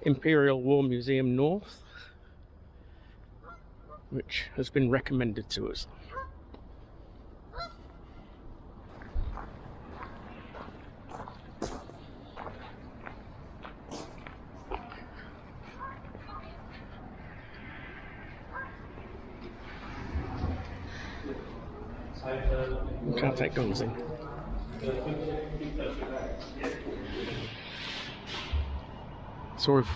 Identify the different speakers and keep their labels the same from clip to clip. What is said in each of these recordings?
Speaker 1: Imperial War Museum North, which has been recommended to us. You can't take guns in. So we've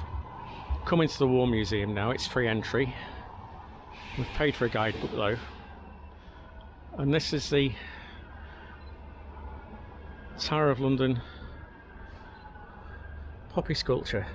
Speaker 1: come into the War Museum now. It's free entry. We've paid for a guidebook though. And this is the Tower of London poppy sculpture.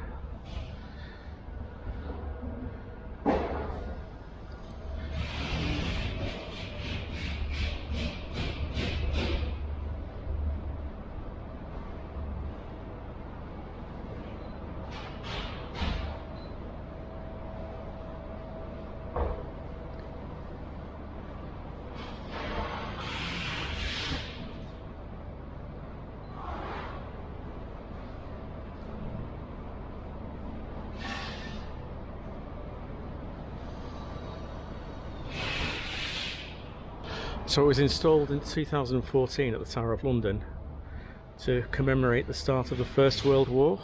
Speaker 1: So it was installed in 2014 at the Tower of London to commemorate the start of the First World War.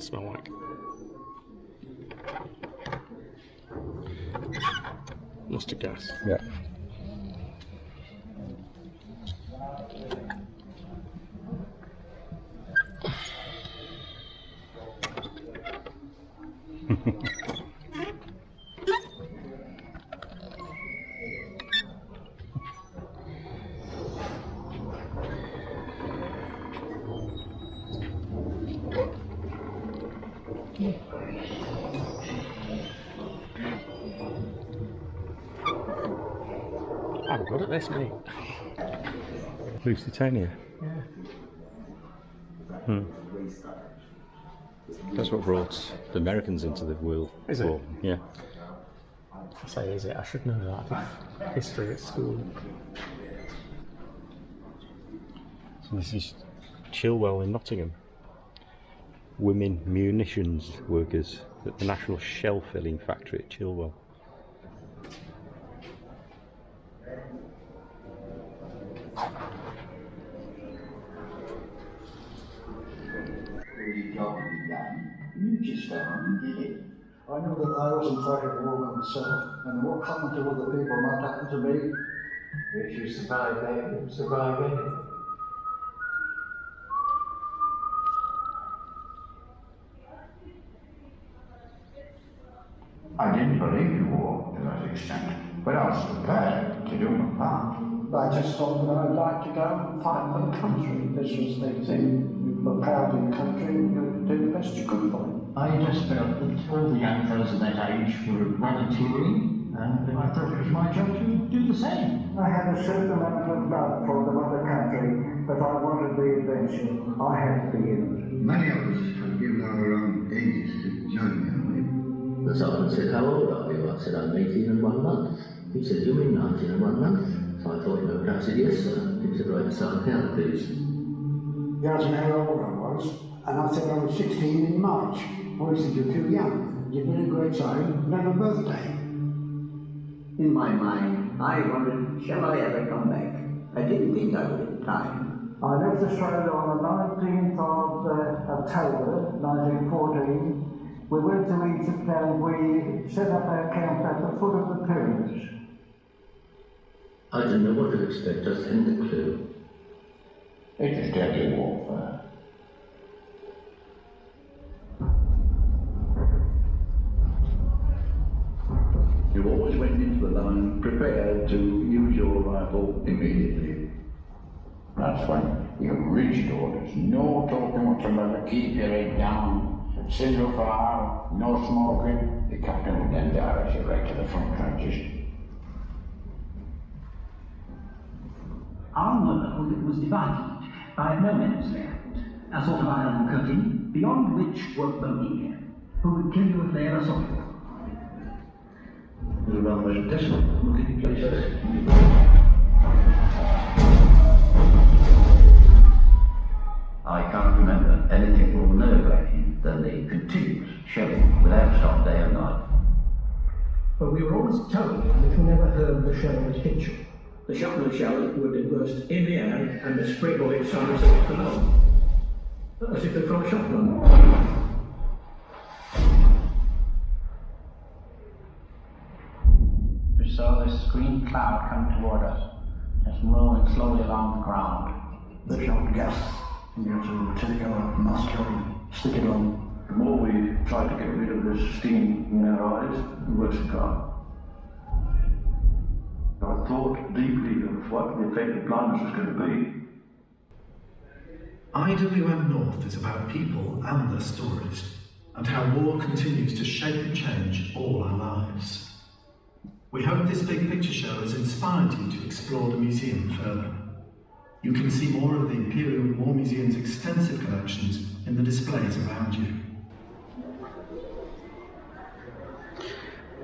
Speaker 1: Smell like mustard gas.
Speaker 2: Yeah.
Speaker 1: I'm good at this, mate.
Speaker 2: Lusitania.
Speaker 1: Yeah.
Speaker 2: That's what brought the Americans into the world.
Speaker 1: Is it?
Speaker 2: Yeah.
Speaker 1: I say, is it? I should know that. I did history at school.
Speaker 2: So this is Chilwell in Nottingham. Women munitions workers at the National Shell Filling Factory at Chilwell.
Speaker 3: You just don't did it. I know that I wasn't fighting the war myself, and what happened to other people might happen to me. If you survive there, you survive anything. I didn't believe in war to that extent, but I was prepared to do my part. I just thought that I'd like to go and fight for the country. This was the thing. You were proud of your country, you do the best you could for it. I just felt that all the young fellows of that age were volunteering and I thought it was my job to do the same. I had a certain amount of love for the mother country, but I wanted the adventure. I had to be in it.
Speaker 4: Many of us have given our own ages to join me.
Speaker 5: The sergeant said, "How old are you?" I said, "I'm 18 and 1 month. He said, "You mean 19 and 1 month?" So I thought, I said, "Yes, sir." He said, "Right, sign here, please."
Speaker 3: He asked me how old I was, and I said I was 16 in March. Oh, he said, "You're too young. You've been a great time, and have a birthday."
Speaker 6: In my mind, I wondered, shall I ever come back? I didn't think I would at the time.
Speaker 3: I left Australia on the 19th of October 1914. We went to Egypt and we set up our camp at the foot of the pyramids.
Speaker 5: I didn't know what to expect, just hadn't a clue.
Speaker 4: It is deadly warfare.
Speaker 7: You always went into the line prepared to use your rifle immediately.
Speaker 4: That's when you rigid orders. No talking whatsoever, keep your head down. Single fire, no smoking. The captain would then direct you right to the front trenches.
Speaker 6: Our neighbourhood was divided by no man's land, a sort of iron curtain, beyond which were bogeymen, who would kill you if they ever saw you.
Speaker 7: It was one of the most desolate looking places.
Speaker 6: I can't remember anything more nerve-wracking than the continuous shelling without stop day and night.
Speaker 8: But we were always told that you never heard the shell that hit you.
Speaker 9: The shrapnel shell would burst in the air and the spray bullet sounds below, as if they're from a shotgun.
Speaker 10: We saw this green cloud come toward us, just rolling slowly along the ground.
Speaker 3: They shot gas into the typical nostril and stick it on.
Speaker 7: The more we tried to get rid of this steam in our eyes, the worse it got. I thought deeply of what the effect of blindness was going to be.
Speaker 11: IWM North is about people and their stories, and how war continues to shape and change all our lives. We hope this big picture show has inspired you to explore the museum further. You can see more of the Imperial War Museum's extensive collections in the displays around you.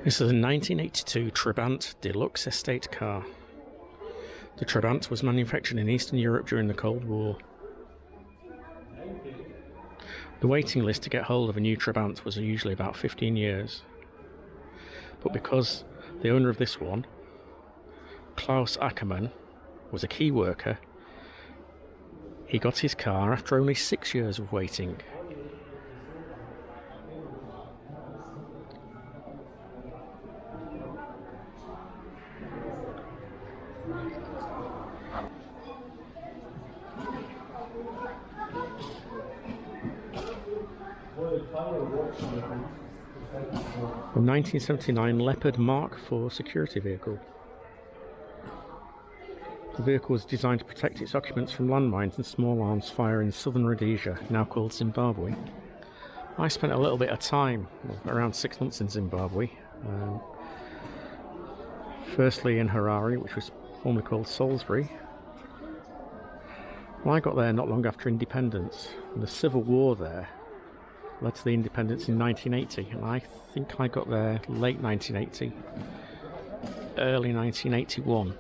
Speaker 1: This is a 1982 Trabant Deluxe estate car. The Trabant was manufactured in Eastern Europe during the Cold War. The waiting list to get hold of a new Trabant was usually about 15 years. But because the owner of this one, Klaus Ackermann, was a key worker, he got his car after only 6 years of waiting. A 1979 Leopard Mark IV security vehicle. The vehicle was designed to protect its occupants from landmines and small arms fire in southern Rhodesia, now called Zimbabwe. I spent a little bit of time, around 6 months in Zimbabwe. Firstly in Harare, which was formerly called Salisbury. Well, I got there not long after independence, and the civil war there led to the independence in 1980, and I think I got there late 1980, early 1981.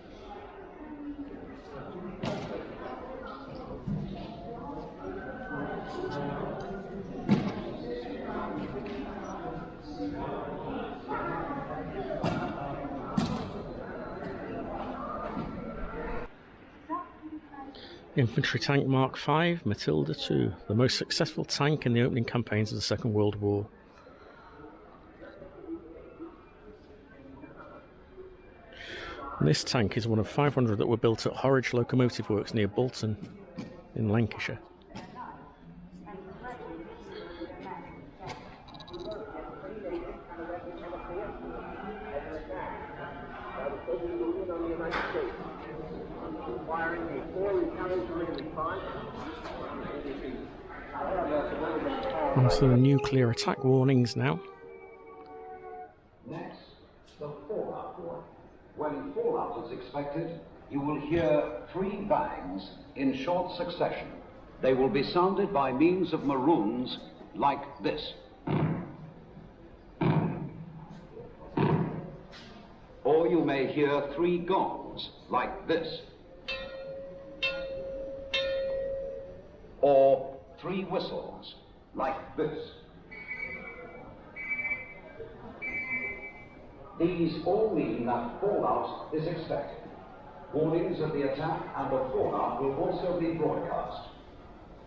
Speaker 1: Infantry tank Mark V, Matilda II, the most successful tank in the opening campaigns of the Second World War. And this tank is one of 500 that were built at Horwich Locomotive Works near Bolton in Lancashire. Onto the nuclear attack warnings now.
Speaker 3: Next, the 4.
Speaker 12: When fallout is expected, you will hear 3 bangs in short succession. They will be sounded by means of maroons like this. Or you may hear 3 gongs like this. Or 3 whistles like this. These all mean that fallout is expected. Warnings of the attack and of fallout will also be broadcast.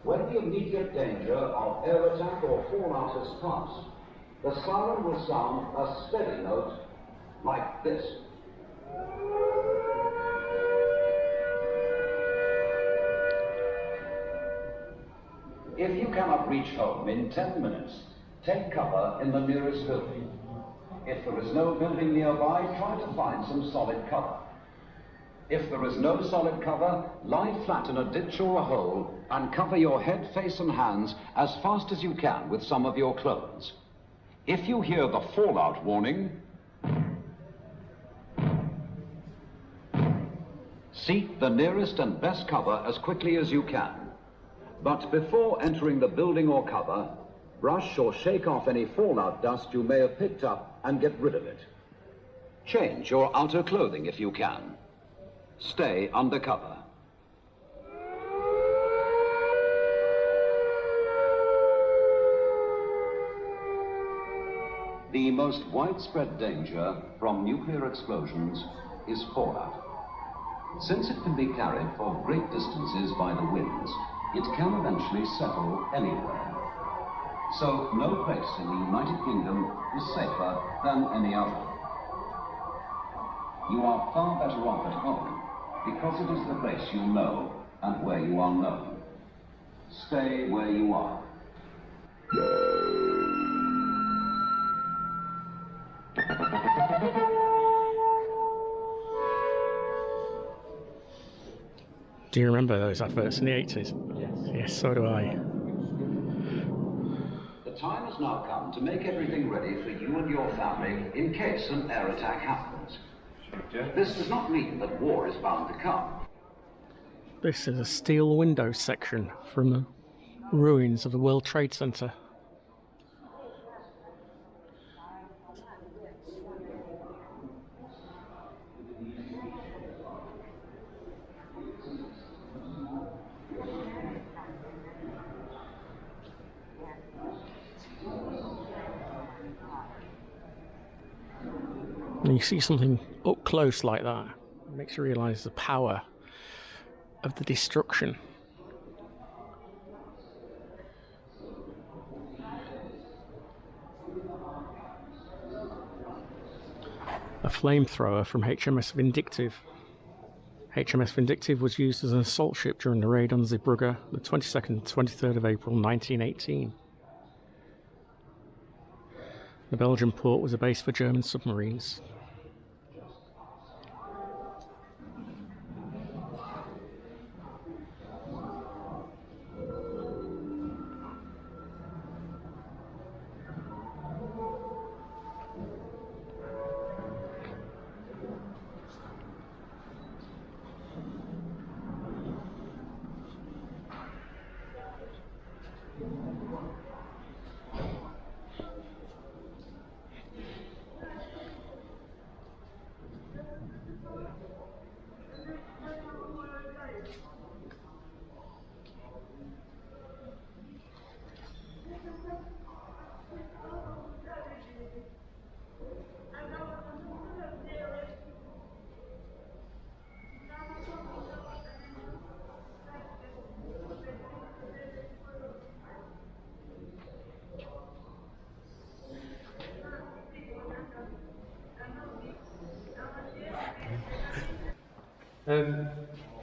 Speaker 12: When the immediate danger of air attack or fallout is passed, the siren will sound a steady note like this. If you cannot reach home in 10 minutes, take cover in the nearest building. If there is no building nearby, try to find some solid cover. If there is no solid cover, lie flat in a ditch or a hole and cover your head, face and hands as fast as you can with some of your clothes. If you hear the fallout warning, seek the nearest and best cover as quickly as you can. But before entering the building or cover, brush or shake off any fallout dust you may have picked up and get rid of it. Change your outer clothing if you can. Stay under cover. The most widespread danger from nuclear explosions is fallout. Since it can be carried for great distances by the winds, it can eventually settle anywhere. So no place in the United Kingdom is safer than any other. You are far better off at home because it is the place you know and where you are known. Stay where you are.
Speaker 1: Do you remember those adverts in the 80s?
Speaker 12: Yes.
Speaker 1: Yes, so do I.
Speaker 12: The time has now come to make everything ready for you and your family in case an air attack happens. This does not mean that war is bound to come.
Speaker 1: This is a steel window section from the ruins of the World Trade Center. And you see something up close like that, it makes you realise the power of the destruction. A flamethrower from HMS Vindictive. HMS Vindictive was used as an assault ship during the raid on Zeebrugge the 22nd and 23rd of April 1918. The Belgian port was a base for German submarines.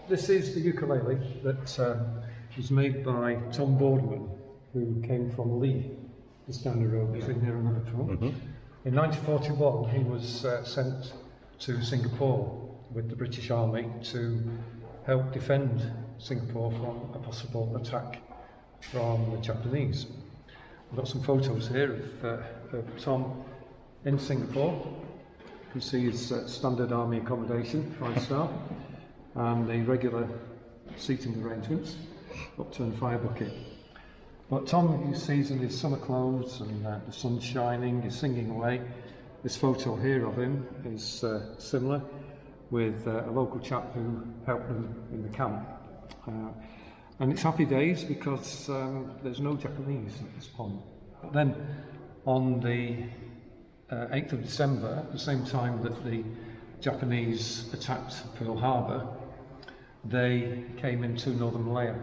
Speaker 13: This is the ukulele that was made by Tom Boardman, who came from Lee, just down the road between here and Liverpool. In 1941, he was sent to Singapore with the British Army to help defend Singapore from a possible attack from the Japanese. We've got some photos here of Tom in Singapore. You see his standard army accommodation, 5-star, and the regular seating arrangements, upturned fire bucket. But Tom, you see, in his summer clothes and the sun's shining, he's singing away. This photo here of him is similar, with a local chap who helped them in the camp. And it's happy days because there's no Japanese at this point. But then on the 8th of December, at the same time that the Japanese attacked Pearl Harbor, they came into northern Malaya.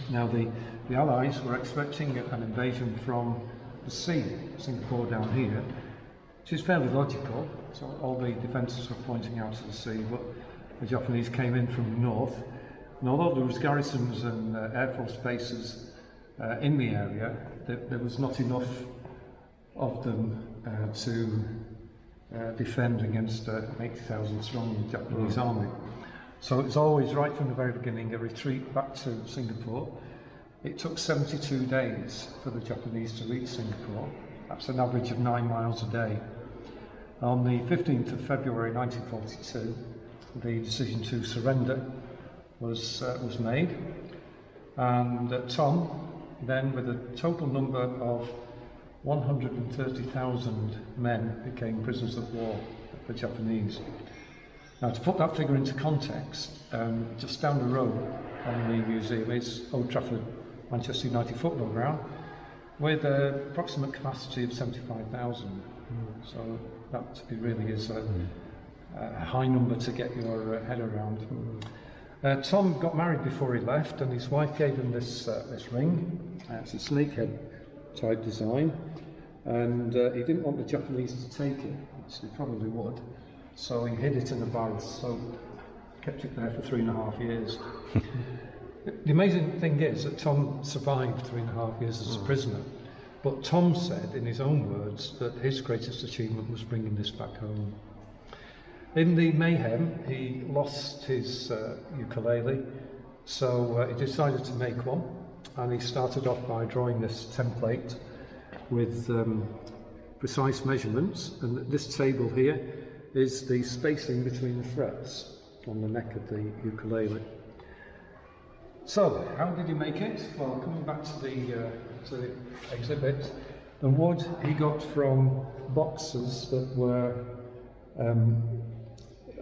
Speaker 13: Now the Allies were expecting an invasion from the sea, Singapore down here, which is fairly logical. So all the defences were pointing out to the sea, but the Japanese came in from the north. And although there was garrisons and Air Force bases in the area, there was not enough of them to defend against an 80,000 strong Japanese army. So it's always, right from the very beginning, a retreat back to Singapore. It took 72 days for the Japanese to reach Singapore. That's an average of 9 miles a day. On the 15th of February 1942, the decision to surrender was made, and Tom, then with a total number of 130,000 men, became prisoners of war of the Japanese. Now, to put that figure into context, just down the road on the museum is Old Trafford Manchester United football ground with an approximate capacity of 75,000. So that really is a high number to get your head around. Tom got married before he left, and his wife gave him this ring. It's a snakehead type design, and he didn't want the Japanese to take it, which they probably would. So he hid it in a barrel of soap, kept it there for 3.5 years. The amazing thing is that Tom survived 3.5 years as a prisoner, but Tom said, in his own words, that his greatest achievement was bringing this back home. In the mayhem, he lost his ukulele, so he decided to make one, and he started off by drawing this template with precise measurements, and this table here is the spacing between the frets on the neck of the ukulele. So, how did he make it? Well, coming back to the exhibit, the wood he got from boxes that were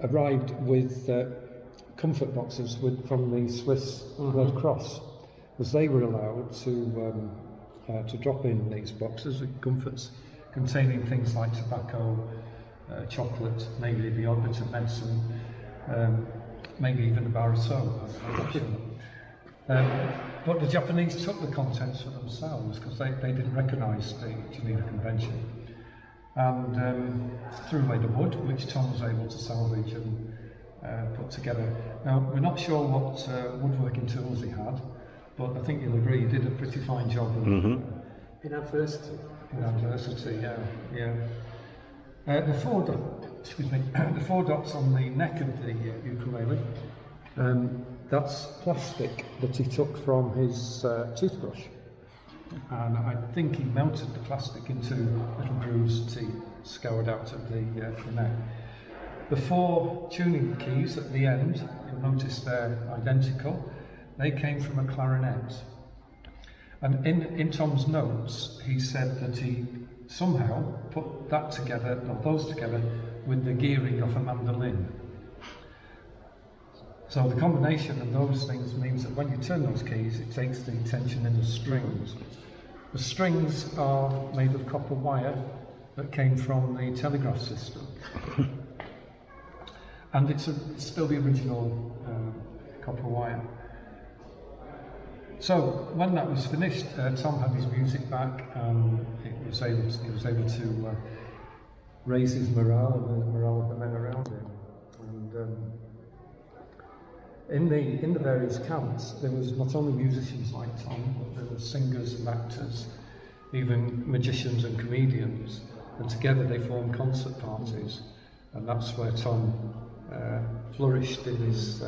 Speaker 13: arrived with comfort boxes from the Swiss Red Cross, as they were allowed to drop in these boxes with comforts containing things like tobacco, chocolate, maybe the odd bit of medicine, maybe even a bar of soap. But the Japanese took the contents for themselves because they didn't recognise the Geneva Convention, and threw away the wood, which Tom was able to salvage and put together. Now, we're not sure what woodworking tools he had, but I think you'll agree he did a pretty fine job of
Speaker 8: in adversity.
Speaker 13: In adversity, yeah. The four dots on the neck of the ukulele, that's plastic that he took from his toothbrush. And I think he melted the plastic into little grooves that he scoured out of the neck. The 4 tuning keys at the end, you'll notice they're identical. They came from a clarinet. And in Tom's notes, he said that he somehow put that together, or those together, with the gearing of a mandolin. So the combination of those things means that when you turn those keys, it takes the tension in the strings. The strings are made of copper wire that came from the telegraph system. And it's still the original copper wire. So when that was finished, Tom had his music back, and he was able to raise his morale and the morale of the men around him. And in the various camps, there was not only musicians like Tom, but there were singers and actors, even magicians and comedians, and together they formed concert parties, and that's where Tom flourished in his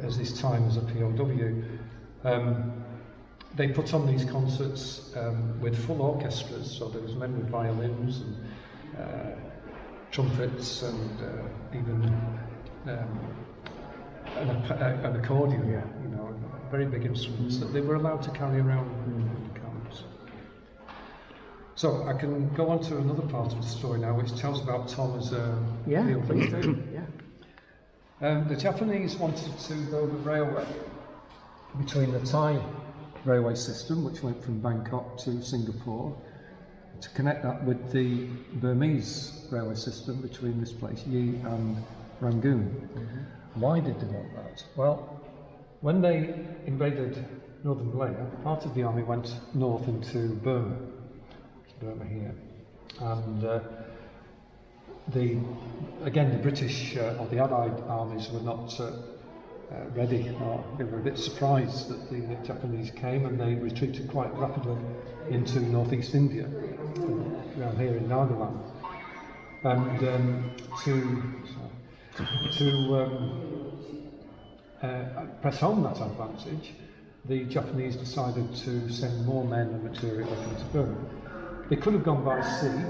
Speaker 13: as his time as a POW. They put on these concerts with full orchestras, so there was men with violins and trumpets and even an accordion, you know, very big instruments that they were allowed to carry around in the camps. So I can go on to another part of the story now, which tells about Tom as a field
Speaker 1: please
Speaker 13: leader.
Speaker 1: do.
Speaker 13: The Japanese wanted to build a railway between the Thai railway system, which went from Bangkok to Singapore, to connect that with the Burmese railway system between this place, Yi and Rangoon. Why did they want that? Well, when they invaded northern Malaya, part of the army went north into Burma here, and the British or the Allied armies were not ready, or they were a bit surprised that the Japanese came, and they retreated quite rapidly into northeast India, around here in Nagaland, and to press home that advantage, the Japanese decided to send more men and material up into Burma. They could have gone by sea,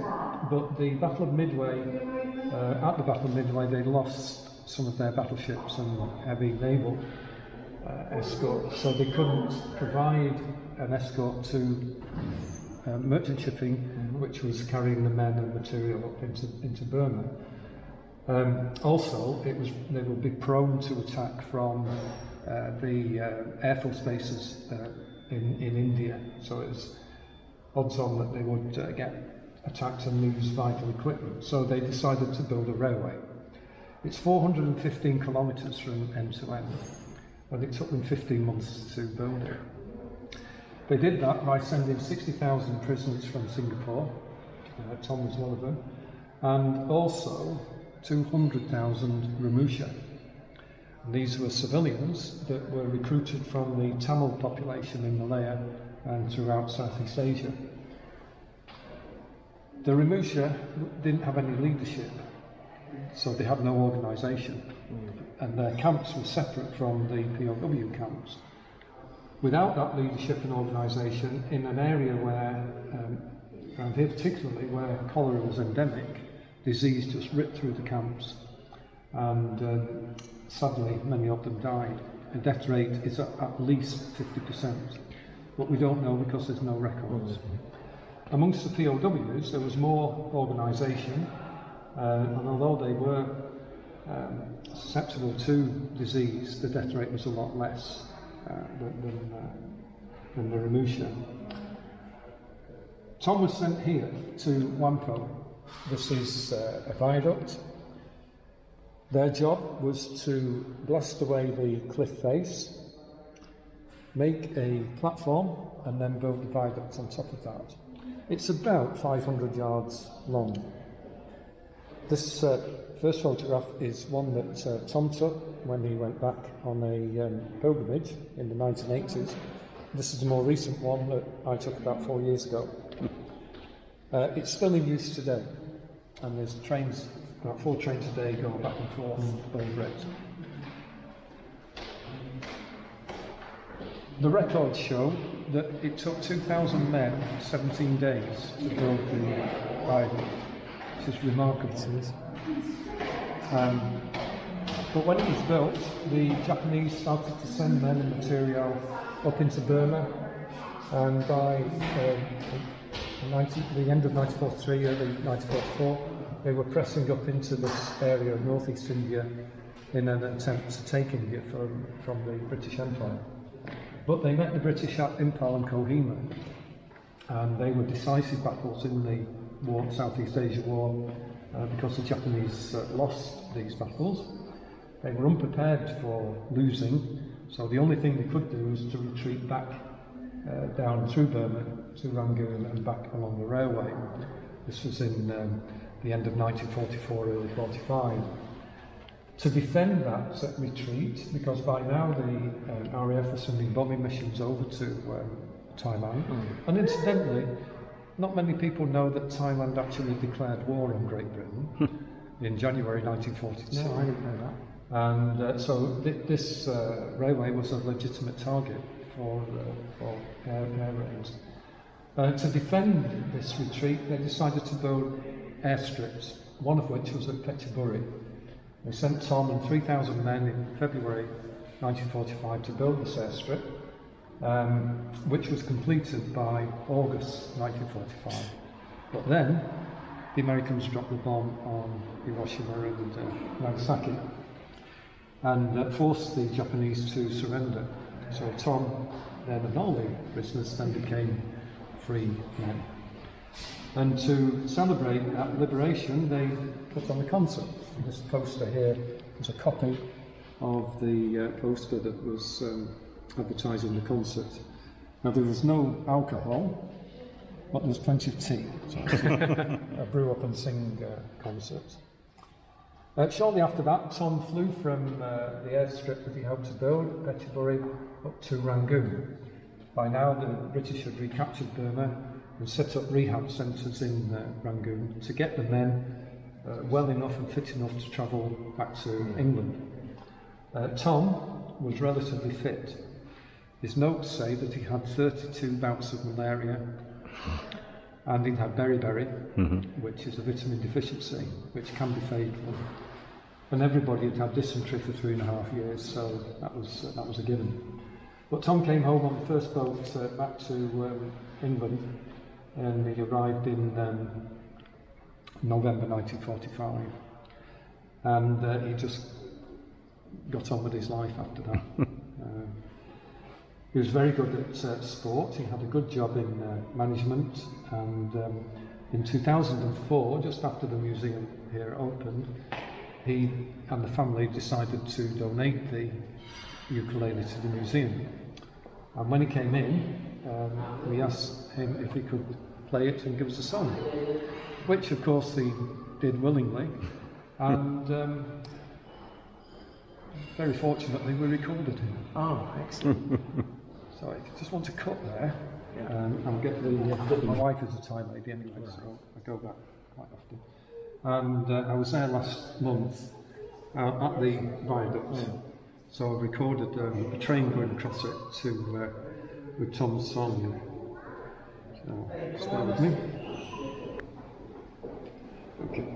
Speaker 13: but the Battle of Midway, at the Battle of Midway, they lost some of their battleships and heavy naval escort, so they couldn't provide an escort to merchant shipping, which was carrying the men and material up into Burma. Also, they would be prone to attack from the air force bases in India, so it was odds on that they would get attacked and lose vital equipment. So they decided to build a railway. It's 415 kilometres from end to end, and it took them 15 months to build it. They did that by sending 60,000 prisoners from Singapore, Tom was one of them, and also 200,000 Ramusha. And these were civilians that were recruited from the Tamil population in Malaya and throughout Southeast Asia. The Ramusha didn't have any leadership, so they had no organisation, and their camps were separate from the POW camps. Without that leadership and organisation, in an area where, around here particularly, where cholera was endemic, disease just ripped through the camps, and sadly many of them died. The death rate is at least 50%, but we don't know because there's no records. Amongst the POWs there was more organisation, and although they were susceptible to disease, the death rate was a lot less than the Ramusha. Tom was sent here to Wampo. This is a viaduct. Their job was to blast away the cliff face, make a platform, and then build the viaduct on top of that. It's about 500 yards long. This first photograph is one that Tom took when he went back on a pilgrimage in the 1980s. This is a more recent one that I took about 4 years ago. It's still in use today, and there's trains, about 4 trains a day going back and forth over it. The records show that it took 2,000 men 17 days to build the viaduct, which is remarkable. But when it was built, the Japanese started to send men and material up into Burma, and by the end of 1943, early 1944, they were pressing up into this area of northeast India in an attempt to take India from the British Empire. But they met the British at Impal and Kohima, and they were decisive battles in the war, Southeast Asia War, because the Japanese lost these battles. They were unprepared for losing, so the only thing they could do was to retreat back down through Burma to Rangoon and back along the railway. This was in the end of 1944, early 45. To defend that retreat, because by now the RAF was sending bombing missions over to Thailand, and incidentally, not many people know that Thailand actually declared war on Great Britain in January 1942.
Speaker 1: No, I didn't know that.
Speaker 13: And so this railway was a legitimate target for air raids. To defend this retreat, they decided to build airstrips one of which was at Petchebury. They sent Tom and 3,000 men in February 1945 to build this airstrip, which was completed by August 1945. But then the Americans dropped the bomb on Hiroshima and Nagasaki and forced the Japanese to surrender. So Tom, then and all the prisoners, then became free men. And to celebrate that liberation, they put on a concert. This poster here is a copy of the poster that was advertising the concert. Now, there was no alcohol, but there was plenty of tea. So a brew up and sing concert. Shortly after that, Tom flew from the airstrip that he hoped to build, Petchebury, up to Rangoon. By now, the British had recaptured Burma and set up rehab centres in Rangoon to get the men well enough and fit enough to travel back to England. Tom was relatively fit. His notes say that he had 32 bouts of malaria and he had beriberi, which is a vitamin deficiency, which can be fatal. And everybody had had dysentery for 3.5 years, so that was a given. But Tom came home on the first boat back to England, and he arrived in November 1945. And he just got on with his life after that. He was very good at sport. He had a good job in management, and in 2004, just after the museum here opened, he and the family decided to donate the ukulele to the museum. And when he came in, we asked him if he could play it and give us a song, which of course he did willingly, and very fortunately we recorded him.
Speaker 1: Oh, excellent.
Speaker 13: So I just want to cut there, and get my wife is a Thai lady anyway, so I go back quite often. And I was there last month at the viaduct, so I recorded a train going across it with Tom's song. So just bear with me. Okay.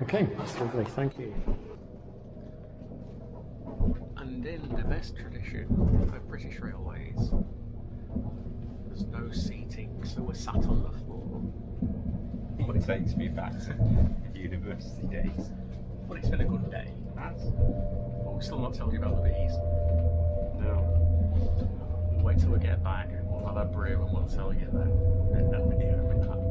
Speaker 13: Okay,
Speaker 1: that's lovely, thank you. And in the best tradition of British Railways, there's no seating, so we're sat on the floor.
Speaker 2: It takes me back to university days.
Speaker 1: But it's been a good day. But we're still not telling you about the bees.
Speaker 2: No.
Speaker 1: We'll wait till we get back, we'll have a brew and we'll tell you that. And then we do it with that.